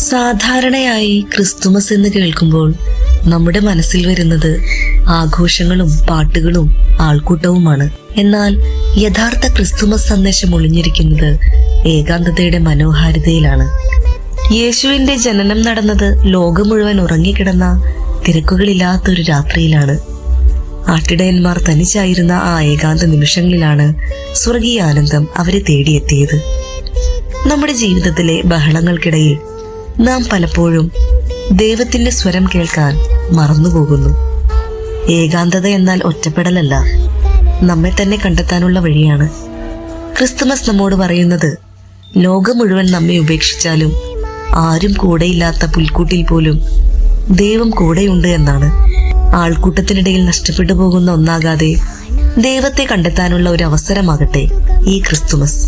സാധാരണയായി ക്രിസ്തുമസ് എന്ന് കേൾക്കുമ്പോൾ നമ്മുടെ മനസ്സിൽ വരുന്നത് ആഘോഷങ്ങളും പാട്ടുകളും ആൾക്കൂട്ടവുമാണ്. എന്നാൽ യഥാർത്ഥ ക്രിസ്തുമസ് സന്ദേശം ഒളിഞ്ഞിരിക്കുന്നത് ഏകാന്തതയുടെ മനോഹാരിതയിലാണ്. യേശുവിന്റെ ജനനം നടന്നത് ലോകം മുഴുവൻ ഉറങ്ങിക്കിടന്ന തിരക്കുകളില്ലാത്തൊരു രാത്രിയിലാണ്. ആട്ടിടയന്മാർ തനിച്ചായിരുന്ന ആ ഏകാന്ത നിമിഷങ്ങളിലാണ് സ്വർഗീയ ആനന്ദം അവരെ തേടിയെത്തിയത്. നമ്മുടെ ജീവിതത്തിലെ ബഹളങ്ങൾക്കിടയിൽ നാം പലപ്പോഴും ദൈവത്തിന്റെ സ്വരം കേൾക്കാൻ മറന്നുപോകുന്നു. ഏകാന്തത എന്നാൽ ഒറ്റപ്പെടലല്ല, നമ്മെ തന്നെ കണ്ടെത്താനുള്ള വഴിയാണ്. ക്രിസ്തുമസ് നമ്മോട് പറയുന്നത് ലോകം മുഴുവൻ നമ്മെ ഉപേക്ഷിച്ചാലും ആരും കൂടെയില്ലാത്ത പുൽക്കൂട്ടിൽ പോലും ദൈവം കൂടെയുണ്ട് എന്നാണ്. ആൾക്കൂട്ടത്തിനിടയിൽ നഷ്ടപ്പെട്ടു പോകുന്ന ഒന്നാകാതെ ദൈവത്തെ കണ്ടെത്താനുള്ള ഒരു അവസരമാകട്ടെ ഈ ക്രിസ്തുമസ്.